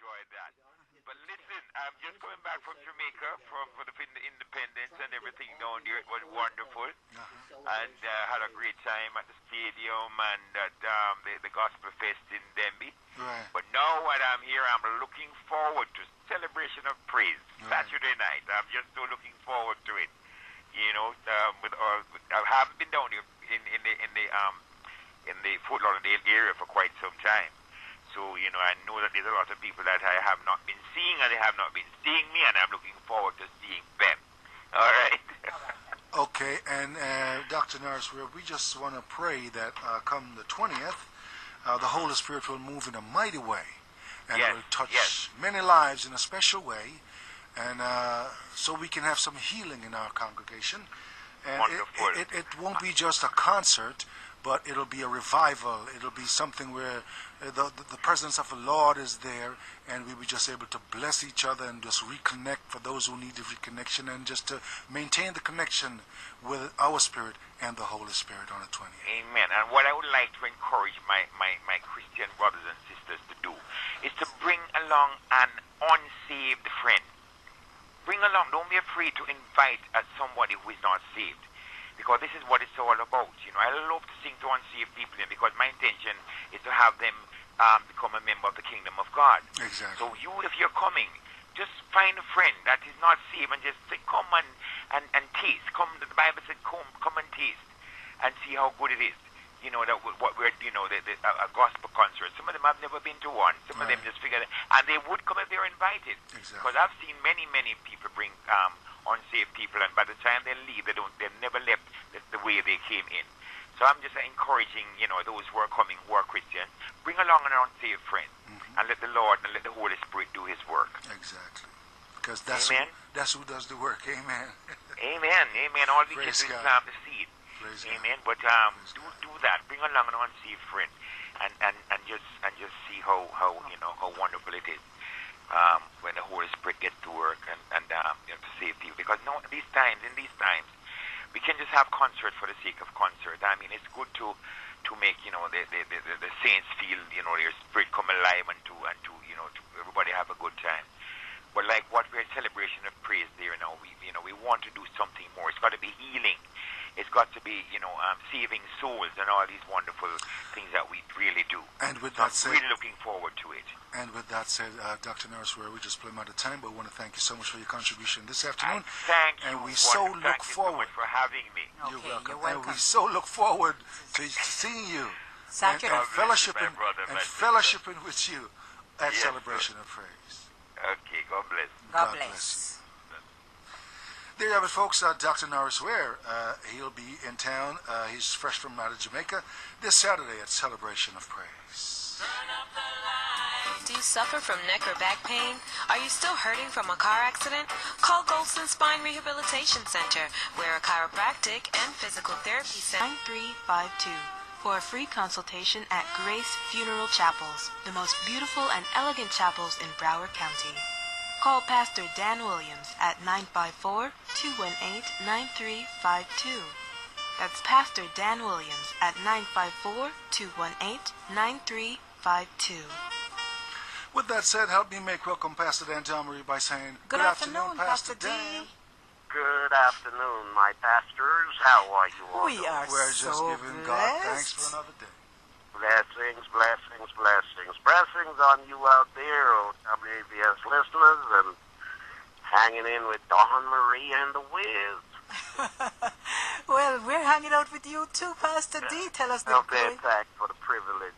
enjoyed that. But listen, I'm just coming back from Jamaica for the independence and everything down there. It was wonderful, and had a great time at the stadium and at the Gospel Fest in Denby. Right. But now what I'm here, I'm looking forward to Celebration of Praise Saturday night. I'm just so looking forward to it. You know, I haven't been down here in the Fort Lauderdale area for quite some time. So, you know, I know that there's a lot of people that I have not been seeing, and they have not been seeing me, and I'm looking forward to seeing them. All right? Okay, and Dr. Norris, we just want to pray that come the 20th, the Holy Spirit will move in a mighty way, and will touch many lives in a special way, and so we can have some healing in our congregation. And wonderful. It won't be just a concert, but it'll be a revival. It'll be something where the presence of the Lord is there, and we'll be just able to bless each other and just reconnect for those who need the reconnection, and just to maintain the connection with our spirit and the Holy Spirit on the 20th. Amen. And what I would like to encourage my Christian brothers and sisters to do is to bring along an unsaved friend. Bring along, don't be afraid to invite somebody who is not saved. Because this is what it's all about. You know, I love to sing to unsaved people, because my intention is to have them become a member of the kingdom of God. Exactly. So you, if you're coming, just find a friend that is not saved and just say, come and taste. Come, the Bible said, come and taste and see how good it is. You know, that what we're, you know, a gospel concert. Some of them have never been to one. Some of them just figure, and they would come if they're invited. Exactly. Because I've seen many people bring unsaved people, and by the time they leave, they've never left the way they came in. So I'm just encouraging, you know, those who are coming, who are Christian, bring along an unsaved friend, and let the Lord and let the Holy Spirit do His work. Exactly. Because that's who does the work. Amen. Amen. All we can do is plant the seed. Praise Amen. God. But do that. Bring along an unsaved friend, and just see how you know how wonderful it is when the Holy Spirit gets to work and you know, to save people. Because in these times, we can just have concert for the sake of concert. I mean, it's good to make, you know, the saints feel, you know, their spirit come alive and to you know, to everybody have a good time. But like what we're in celebration of praise there now, we want to do something more. It's got to be healing. It's got to be, you know, saving souls and all these wonderful things that we really do. And with so that I'm said, really looking forward to it. And with that said, Dr. Norris, we just play out of time, but we want to thank you so much for your contribution this afternoon. Thank you. And we so look forward. Thank you so much for having me. You're welcome. And we so look forward to seeing you Saturday. and fellowshipping with you at Celebration of Praise. Okay, God bless. God bless. There you have it, folks. Dr. Norris Ware, he'll be in town. He's fresh from out of Jamaica this Saturday at Celebration of Praise. Do you suffer from neck or back pain? Are you still hurting from a car accident? Call Golson Spine Rehabilitation Center, where a chiropractic and physical therapy center 9352 for a free consultation at Grace Funeral Chapels, the most beautiful and elegant chapels in Broward County. Call Pastor Dan Williams at 954-218-9352. That's Pastor Dan Williams at 954-218-9352. With that said, help me make welcome Pastor Dan Marie by saying, Good afternoon, Pastor Dan. Good afternoon, my pastors. How are you all? We're just giving God thanks for another day. Blessings on you out there, WAVS listeners, and hanging in with Dawn Marie and the Wiz. Well, we're hanging out with you too, Pastor D. Tell us the great... Thanks for the privilege.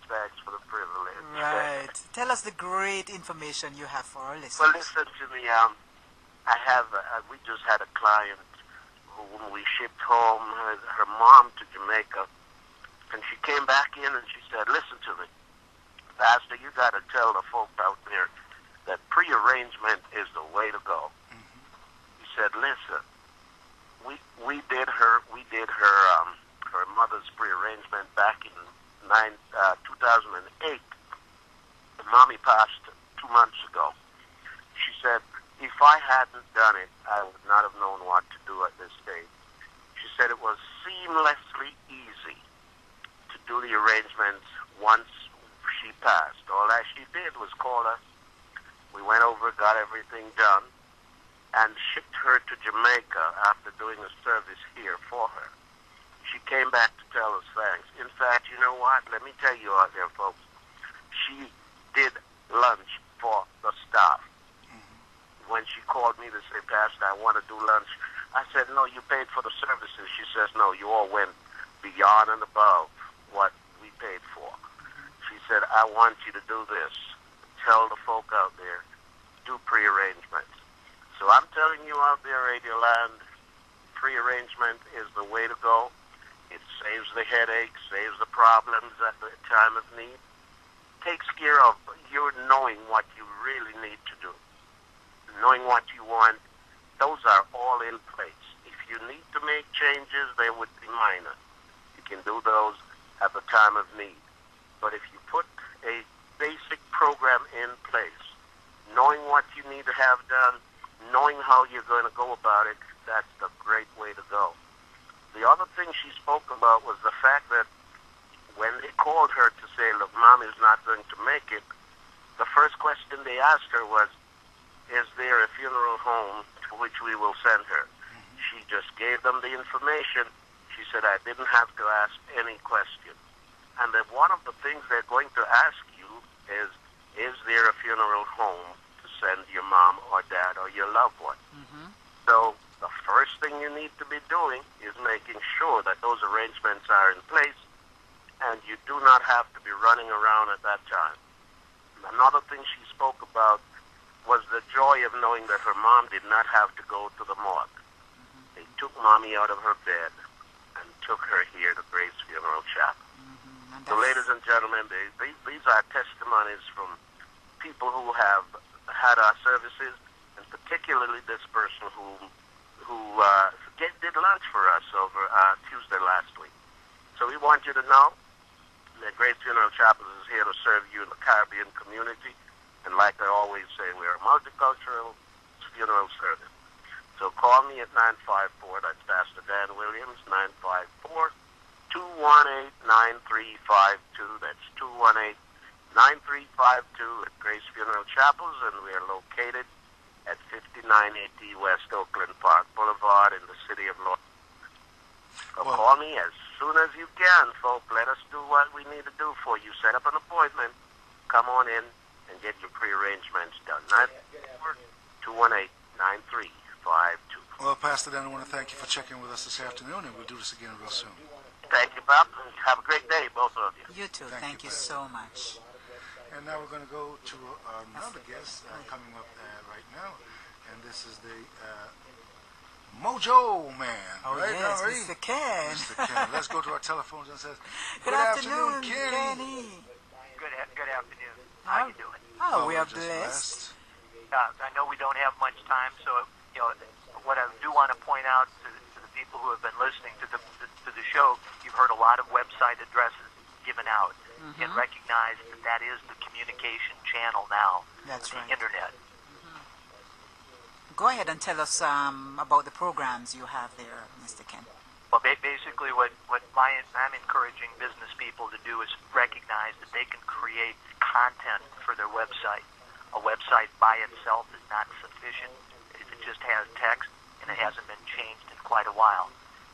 Right. Tell us the great information you have for our listeners. Well, listen to me. We just had a client whom we shipped home, her mom to Jamaica. And she came back in and she said, listen to me, Pastor, you got to tell the folks out there that pre-arrangement is the way to go. He said, listen, we did her mother's pre-arrangement back in 2008. The mommy passed 2 months ago. She said, if I hadn't done it, I would not have known what to do at this stage. She said it was seamlessly easy to do the arrangements once she passed. All that she did was call us We went over, got everything done, and shipped her to Jamaica after doing a service here for her. She came back to tell us thanks. In fact, you know what? Let me tell you out there, folks. She did lunch for the staff. When she called me to say, Pastor, I want to do lunch, I said, no, you paid for the services. She says, no, you all went beyond and above what we paid for. She said, I want you to do this. Tell the folk out there, do pre-arrangements. So I'm telling you out there, Radio Land, pre-arrangement is the way to go. It saves the headache, saves the problems at the time of need. Takes care of you knowing what you really need to do. Knowing what you want, those are all in place. If you need to make changes, they would be minor. You can do those at the time of need. But if you put a basic program in place, knowing what you need to have done, knowing how you're going to go about it, that's the great way to go. The other thing she spoke about was the fact that when they called her to say, look, Mom is not going to make it, the first question they asked her was, is there a funeral home to which we will send her? She just gave them the information. She said, I didn't have to ask any question. And that one of the things they're going to ask you is there a funeral home to send your mom or dad or your loved one? So the first thing you need to be doing is making sure that those arrangements are in place and you do not have to be running around at that time. Another thing she spoke about was the joy of knowing that her mom did not have to go to the morgue. They took Mommy out of her bed and took her here to Grace Funeral Chapel. So, ladies and gentlemen, these are testimonies from people who have had our services, and particularly this person who did lunch for us over Tuesday last week. So we want you to know that Grace Funeral Chapel is here to serve you in the Caribbean community. And like I always say, we're a multicultural funeral service. So call me at 954, that's Pastor Dan Williams, 954-218-9352. That's 218-9352 at Grace Funeral Chapels, and we are located at 5980 West Oakland Park Boulevard in the city of North. So call me as soon as you can, folks. Let us do what we need to do for you. Set up an appointment. Come on in and get your pre-arrangements done. 954-218-9352. Well, Pastor Dan, I want to thank you for checking with us this afternoon, and we'll do this again real soon. Thank you, Bob, and have a great day, both of you. You too. Thank you so much. And now we're going to go to another guest coming up right now, and this is the Mojo Man. Oh, right? yes, Mr. Ken. Mr. Ken. Let's go to our telephones and say, Good afternoon, Kenny. Good afternoon. How you doing? Oh, we are just blessed. I know we don't have much time, so what I do want to point out to the people who have been listening to the show, you've heard a lot of website addresses given out, and recognize that is the communication channel now. That's the right. Internet. Go ahead and tell us about the programs you have there, Mr. Ken. Well, basically what I'm encouraging business people to do is recognize that they can create content for their website. A website by itself is not sufficient. It just has text, and it hasn't been changed in quite a while.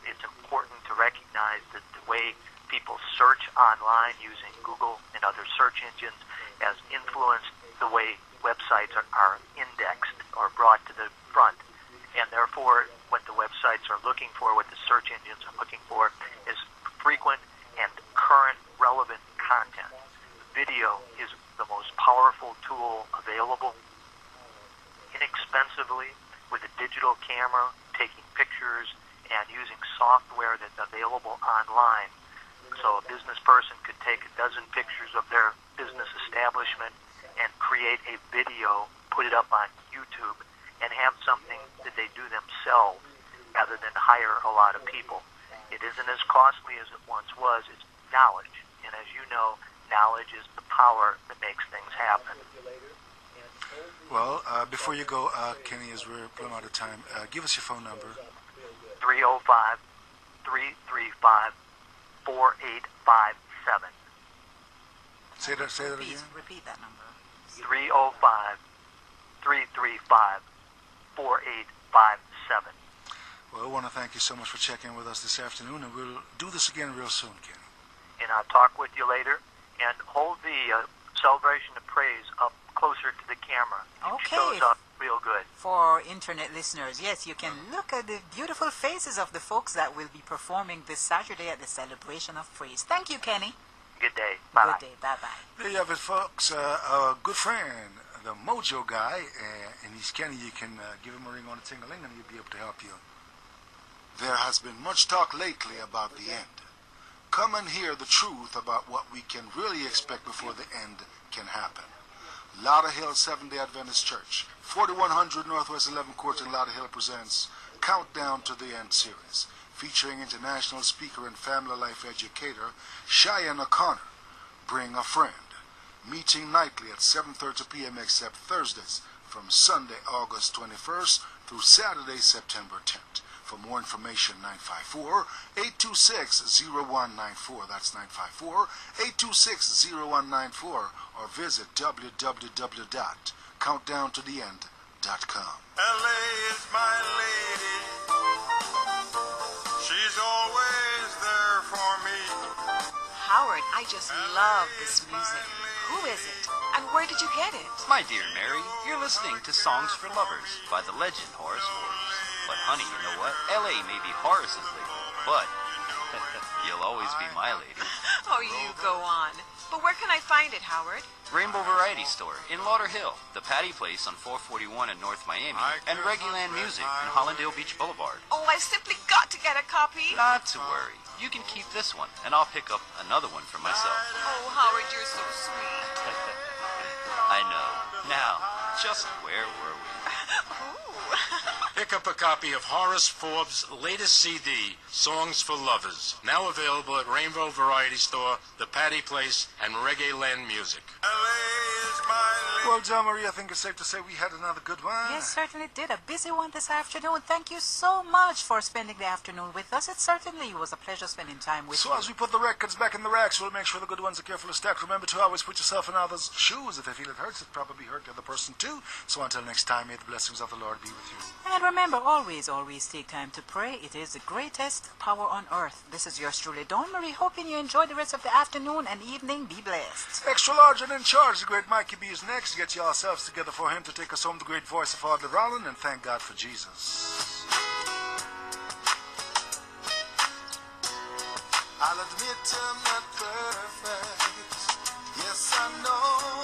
It's important to recognize that the way people search online using Google and other search engines has influenced the way websites are indexed or brought to the front. And therefore, what the websites are looking for, what the search engines are looking for, is frequent and current relevant content. Video is the most powerful tool available, inexpensively, with a digital camera, taking pictures, and using software that's available online. So a business person could take a dozen pictures of their business establishment and create a video, put it up on YouTube, and have something that they do themselves rather than hire a lot of people. It isn't as costly as it once was. It's knowledge. And as you know, knowledge is the power that makes things happen. Well, before you go, Kenny, as we're running out of time, give us your phone number. 305-335-4857. Say that again. Repeat that number. 305-335-4857. 335-4857. Well, I want to thank you so much for checking with us this afternoon, and we'll do this again real soon, Kenny. And I'll talk with you later. And hold the celebration of praise up closer to the camera. It Okay. shows up real good. For internet listeners, yes, you can look at the beautiful faces of the folks that will be performing this Saturday at the Celebration of Praise. Thank you, Kenny. Good day. Bye-bye. Good day. Bye-bye. There you have it, folks. A good friend, the Mojo guy, and he's Kenny. You can give him a ring on a ting-a-ling, and he'll be able to help you. There has been much talk lately about the end. Come and hear the truth about what we can really expect before the end can happen. Lauderhill Seventh-day Adventist Church, 4100 Northwest 11 Court in Lauderhill presents Countdown to the End series, featuring international speaker and family life educator Cheyenne O'Connor. Bring a friend. Meeting nightly at 7:30 p.m. except Thursdays from Sunday, August 21st through Saturday, September 10th. For more information, 954-826-0194. That's 954-826-0194. Or visit www.countdowntotheend.com. LA is my lady. She's always there for me. Howard, I just love this music. Who is it? And where did you get it? My dear Mary, you're listening to Songs for Lovers by the legend Horace Forbes. But honey, you know what? L.A. may be Horace's lady, but you'll always be my lady. Oh, you go on. But where can I find it, Howard? Rainbow Variety Store in Lauderhill, the Patty Place on 441 in North Miami, and Reggae++ Music in Hollandale Beach Boulevard. Oh, I've simply got to get a copy. Not to worry. You can keep this one, and I'll pick up another one for myself. Oh, Howard, you're so sweet. I know. Now, just where were we? Pick up a copy of Horace Forbes' latest CD, Songs for Lovers, now available at Rainbow Variety Store, The Patty Place, and Reggae Land Music. Well, John Marie, I think it's safe to say we had another good one. Yes, certainly did. A busy one this afternoon. Thank you so much for spending the afternoon with us. It certainly was a pleasure spending time with you. So as we put the records back in the racks, we'll make sure the good ones are carefully stacked. Remember to always put yourself in others' shoes. If they feel it hurts, it probably hurt the other person too. So until next time, may the blessings of the Lord be with you. And remember, always take time to pray. It is the greatest power on earth. This is yours truly, Dawn Marie, hoping you enjoy the rest of the afternoon and evening. Be blessed. Extra large and in charge, the great Mikey B is next. Get yourselves together for him to take us home, the great voice of Audley Rowland, and thank God for Jesus. I'll admit I'm not perfect. Yes, I know